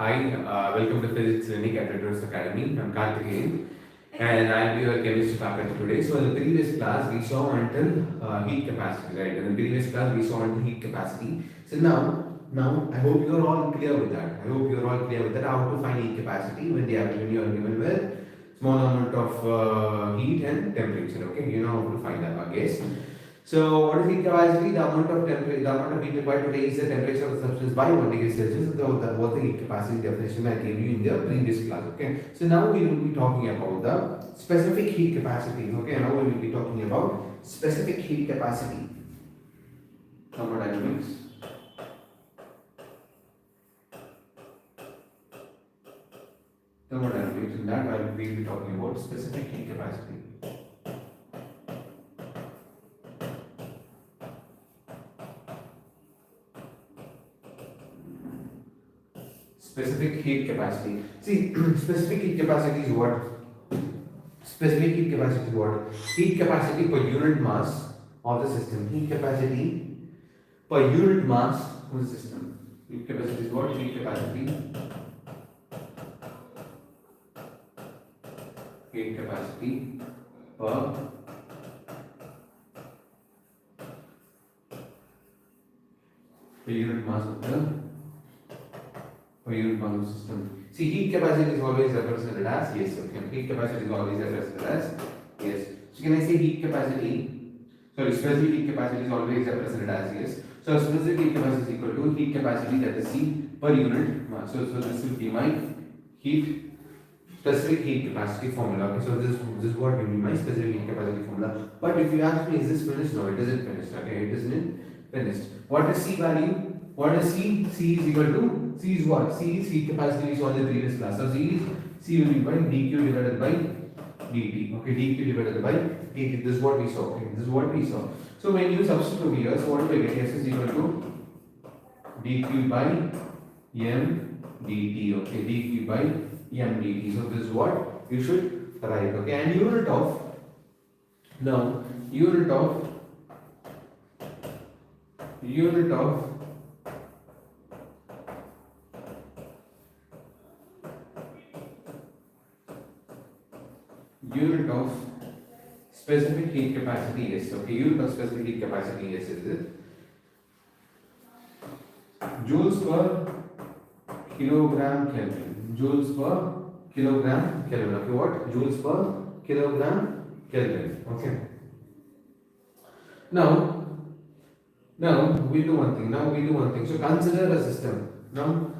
Hi, welcome to Physics Clinic at Redrose Academy. I'm Karthikeyan and I'll be your chemistry faculty today. So, in the previous class, we saw until heat capacity, right? In the previous class, we saw until heat capacity. So, now I hope you're all clear with that. I hope you're all clear with that. How to find heat capacity when you are given with small amount of heat and temperature. Okay, you know how to find that, I guess. So what is heat capacity? The amount of temperature, the amount of heat required to raise the temperature of the substance by 1 degree Celsius. So that was the heat capacity definition I gave you in the previous class. Okay. So now we will be talking about the specific heat capacity. Okay. Now we will be talking about specific heat capacity. Thermodynamics. Thermodynamics. In that I will be talking about specific heat capacity. Specific heat capacity. See, specific heat capacity is what? Specific heat capacity is what? Heat capacity per unit mass of the system. Heat capacity per unit mass of the system. Heat capacity is what? Heat capacity. Heat capacity per unit mass of the unit mass of the system. See, heat capacity is always represented as yes. Okay, heat capacity is always represented as yes. So can I say heat capacity? Sorry, specific heat capacity is always represented as yes. So specific heat capacity is equal to heat capacity, that is C, per unit mass. So this will be my heat specific heat capacity formula. Okay, so this is what will be my specific heat capacity formula. But if you ask me, is this finished? No, it isn't finished. Okay, it isn't finished. What is C value? What is C? C is equal to, C is what? C is heat capacity, is on the previous class. So C will be by dq divided by dt. Okay, dq divided by dt. This is what we saw. Okay, this is what we saw. So when you substitute here, so what do I get? S is equal to dq by m dt. Okay, dq by m dt. So this is what you should write. Okay, and unit of unit of unit of specific heat capacity is, okay, unit of specific heat capacity is it joules per kilogram Kelvin. Joules per kilogram Kelvin. Okay, what? Joules per kilogram Kelvin. Okay. Now we do one thing. So consider a system. Now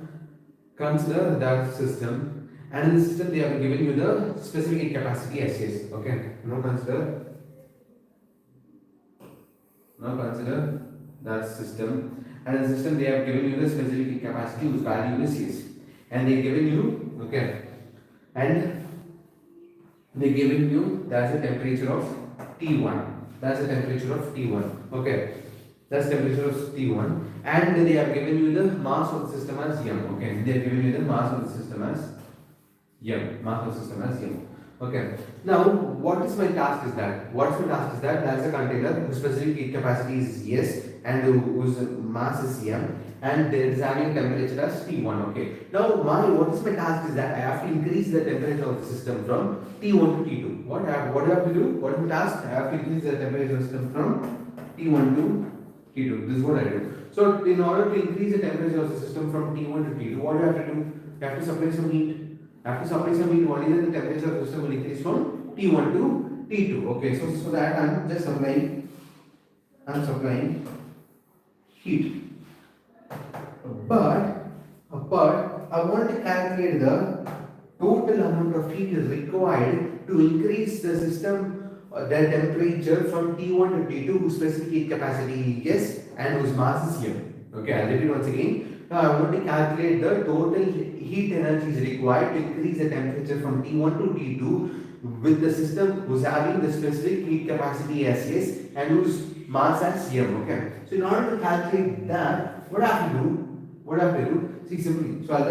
consider that system. And in the system, they have given you the specific heat capacity as yes. Okay. Now consider that system. And in the system, they have given you the specific heat capacity whose value is yes. And they given you, okay. And they given you that's a temperature of T1. That's the temperature of T1. Okay. That's temperature of T1. And they have given you the mass of the system as m. Okay. They have given you the mass of the system as m. Mass of the system as m. Okay. Now, what is my task is that? What's my task is that? That's a container whose specific heat capacity is yes and whose mass is m, and it is having temperature as T1. Okay. Now, what is my task is that I have to increase the temperature of the system from T1 to T2. What do I have to do? What is my task? I have to increase the temperature of the system from T1 to T2. This is what I do. So, in order to increase the temperature of the system from T1 to T2, what do you have to do? You have to supply some heat. After supply some heat, only then the temperature of the system will increase from T1 to T2. Okay, so that I'm just supplying heat. But I want to calculate the total amount of heat is required to increase the system the temperature from T1 to T2 whose specific heat capacity is yes and whose mass is m. Okay, I'll repeat once again. Now I want to calculate the total heat energy is required to increase the temperature from T1 to T2 with the system who's having the specific heat capacity as yes and whose mass as m. Okay. So in order to calculate that, what I have to do? See, simply. So I'll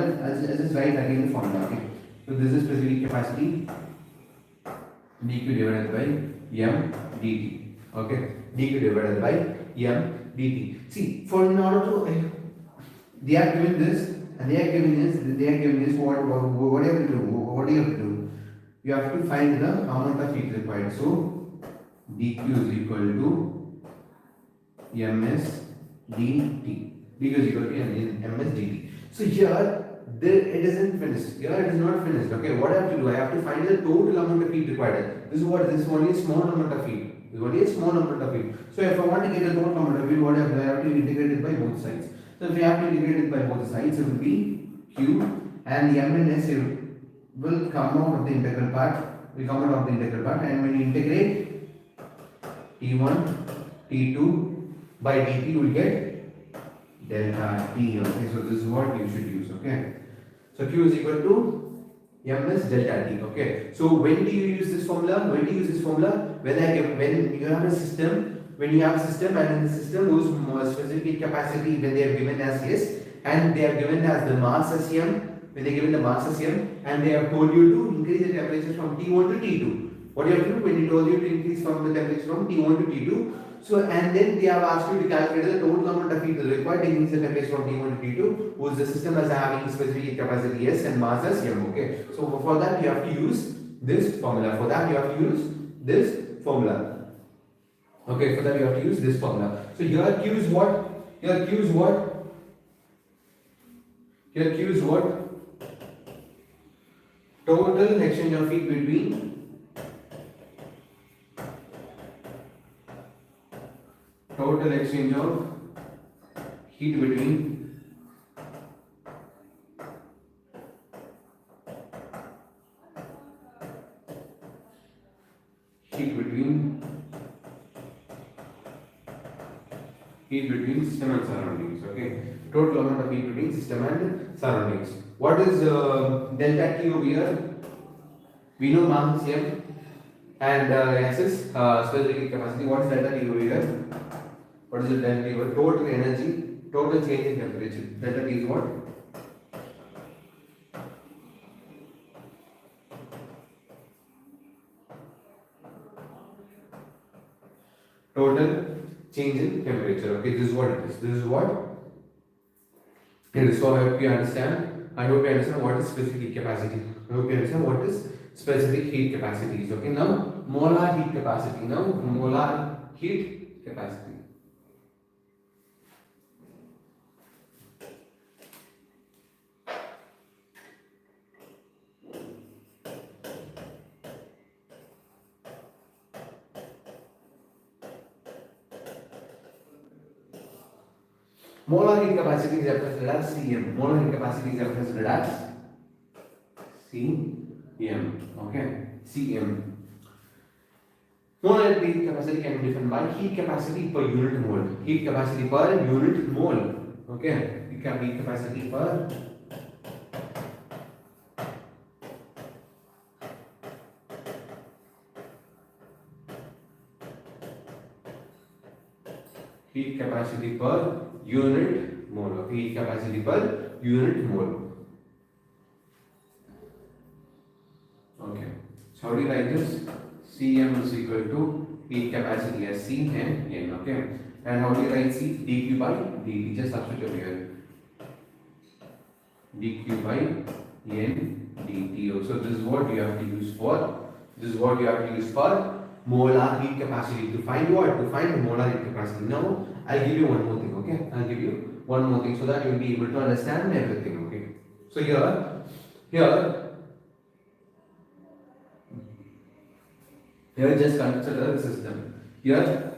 just write again the formula. Okay. So this is specific heat capacity dq divided by m dt. Okay. dq divided by m dt. See, for in order to they are given this and they are given you have to find the amount of heat required. So dq is equal to ms dt. dq is equal to ms dt. So here it isn't finished. Here it is not finished. Okay, what I have to do? I have to find the total amount of heat required. This is what this is only a small amount of heat. This is only a small amount of heat. So if I want to get the total amount of heat, what I have to integrate it by both sides. So if we have to integrate it by both sides, it will be q, and the m and s will come out of the integral part. Will come out of the integral part, and when you integrate t1, t2 by dt, you will get delta t. Okay, so this is what you should use. Okay, so q is equal to ms delta t. Okay, so when do you use this formula? When do you use this formula? When you have a system, when you have a system, and in the system whose specific capacity, when they are given as S, and they are given as the mass as m, when they are given the mass as m, and they have told you to increase the temperature from T1 to T2. What you have to do when you told you to increase from the temperature from T1 to T2? So, and then they have asked you to calculate the total amount of heat required to increase the temperature from T1 to T2, whose the system as having specific capacity S and mass as m. Okay, so for that you have to use this formula. For that you have to use this formula. Okay, for that you have to use this formula. So here Q is what? Here Q is what? Here Q is what? Total exchange of heat between total exchange of heat between heat between system and surroundings. Okay, total amount of heat between system and surroundings. What is delta T over here? We know mass m and S is specific capacity. What is delta T over here? What is the delta T over total energy, total change in temperature? Delta T is what? Total change in temperature. Okay, this is what it is. This is what it is. So I hope you understand. I hope you understand what is specific heat capacity. I hope you understand what is specific heat capacities. Okay, now molar heat capacity. Now molar heat capacity. Molar heat capacity is represented as Cm. Molar heat capacity is represented as Cm. Okay, Cm. Molar heat capacity can be defined by heat capacity per unit mole. Heat capacity per unit mole. Okay, heat capacity per heat capacity per unit mole. Okay, heat capacity per unit mole. Okay, so how do you write this? Cm is equal to heat capacity as C and N. Okay, and how do you write C? dq by dt. Just substitute over here. dq by N dt. So this is what you have to use for. This is what you have to use for molar heat capacity. To find what? To find the molar heat capacity. Now I'll give you one more thing. Okay, I'll give you one more thing so that you will be able to understand everything. Okay, so here just consider a system. Here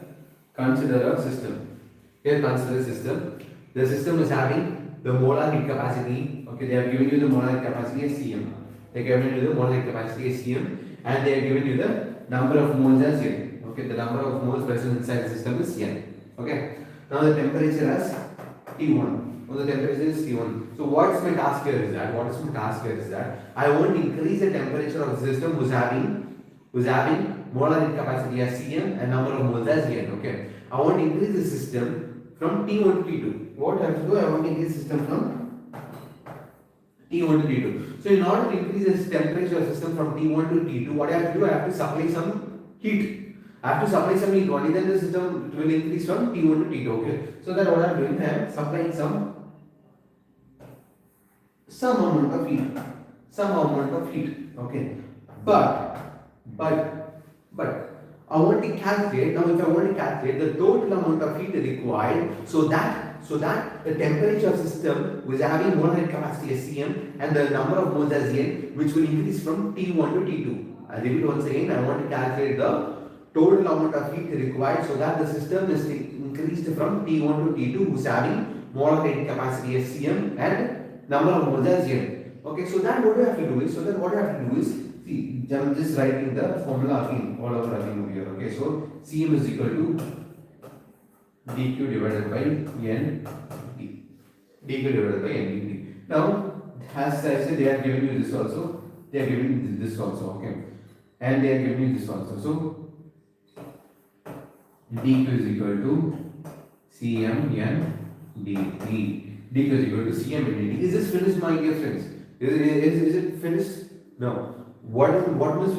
consider a system. Here consider a system. The system is having the molar heat capacity. Okay, they have given you the molar heat capacity as Cm. They have given you the molar heat capacity as Cm, and they have given you the number of moles as N. Okay, the number of moles present inside the system is N. Okay, now the temperature as T1. Now the temperature is T1. So what's my task here is that? What is my task here is that I want to increase the temperature of the system who's having molar heat capacity as Cm and number of moles as N. Okay, I want to increase the system from T1 to T2. What I have to do? I want to increase the system from T1 to T2. So in order to increase the temperature of the system from T1 to T2, what I have to do? I have to supply some heat. I have to supply some heat. Only then the system will increase from T1 to T2. Okay, so that what I am doing? I am supplying some amount of heat. Okay, But, but I want to calculate, now if I want to calculate the total amount of heat required so that the temperature of system was having molar head capacity as Cm and the number of moles as N, which will increase from T1 to T2. I repeat once again, I want to calculate the total amount of heat required so that the system is increased from T1 to T2, who's having molar head capacity as Cm and number of moles as N. Okay, so that what we have to do is, see, I'm just writing the formula again, all over again over here. Okay, so Cm is equal to dq divided by n d. dq divided by n dt. Now, as I said, they are giving you this also. They are giving you this also. Okay, and they are giving you this also. So dq is equal to Cm n dt. dq is equal to Cm n dt. Is this finished, my dear friends? Is it finished? No. What was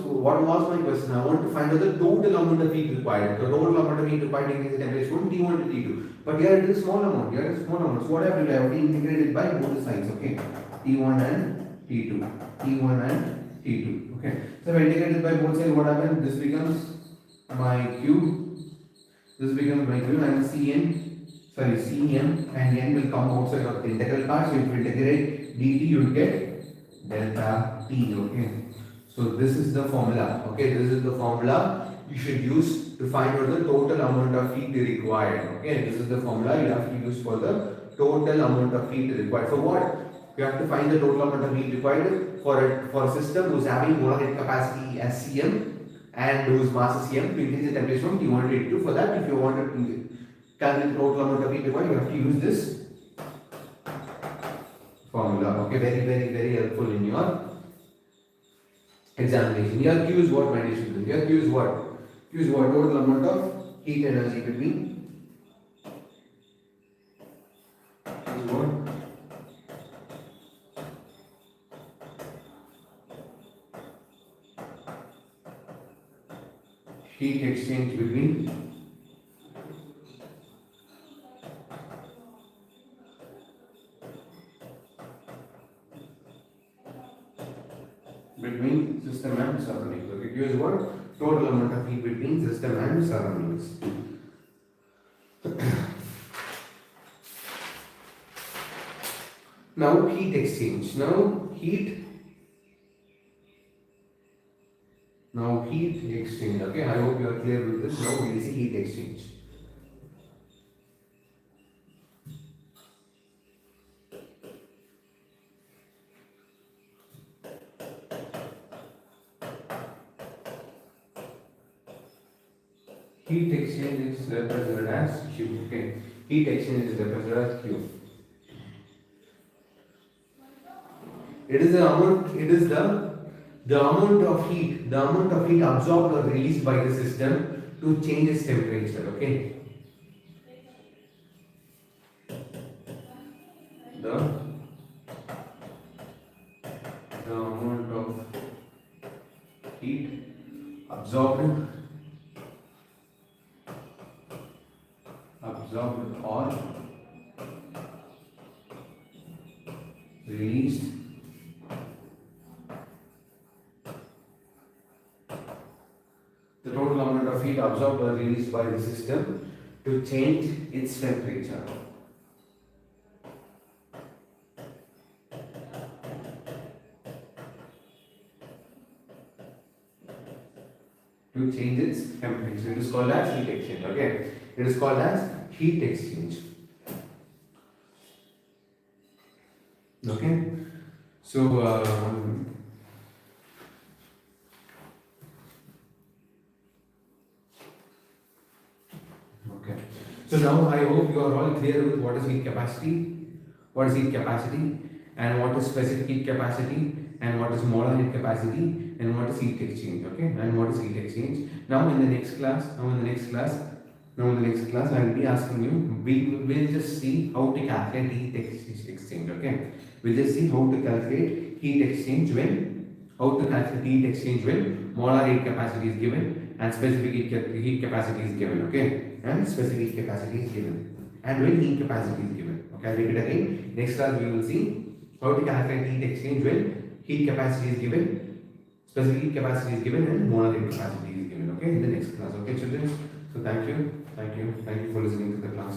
my question? I want to find out the total amount of heat required. The total amount of heat required to increase the temperature from T1 to T2. But here it is small amount. Here it is small amount. So what I have to do? I have to integrate it by both sides. Okay. T1 and T2. T1 and T2. Okay. So if I integrate it by both sides, what happens? This becomes my Q. This becomes my Q and Cm and N will come outside of the integral part. So if you integrate dt, you will get delta T. Okay. So this is the formula. Okay, this is the formula you should use to find out the total amount of heat required. Okay, this is the formula you have to use for the total amount of heat required. For what? You have to find the total amount of heat required for a system who's having molar head capacity as Cm and whose mass is Cm to increase the temperature from T1 to T2. For that, if you want to calculate the total amount of heat required, you have to use this formula. Okay, very helpful in your examination. Here Q is what, my dear students? Here Q is what? Q is what? Total amount of heat energy between. Q is what? Heat exchange between system and surroundings. Okay, Q is what? Total amount of heat between system and surroundings. Now heat exchange. Now heat exchange. Okay, I hope you are clear with this. Now we will see heat exchange. Heat exchange is represented as Q. Okay, heat exchange is represented as Q. It is the amount. It is the amount of heat absorbed or released by the system to change its temperature. Okay. The amount of heat absorbed or released the total amount of heat absorbed or released by the system to change its temperature. To change its temperature. It is called as heat exchange. Okay. It is called as heat exchange. Okay. So okay. So now I hope you are all clear with what is heat capacity, and what is specific heat capacity, and what is molar heat capacity, and what is heat exchange. Okay, and what is heat exchange. Now in the next class, I will be asking you. We will just see how to calculate heat exchange. Okay, we'll just see how to calculate heat exchange when molar heat capacity is given and specific heat capacity is given. Okay, and specific heat capacity is given and when heat capacity is given. Okay, I'll repeat again. Next class we will see how to calculate heat exchange when heat capacity is given, specific capacity is given and monetary capacity is given. Okay, in the next class. Okay, children. So thank you for listening to the class.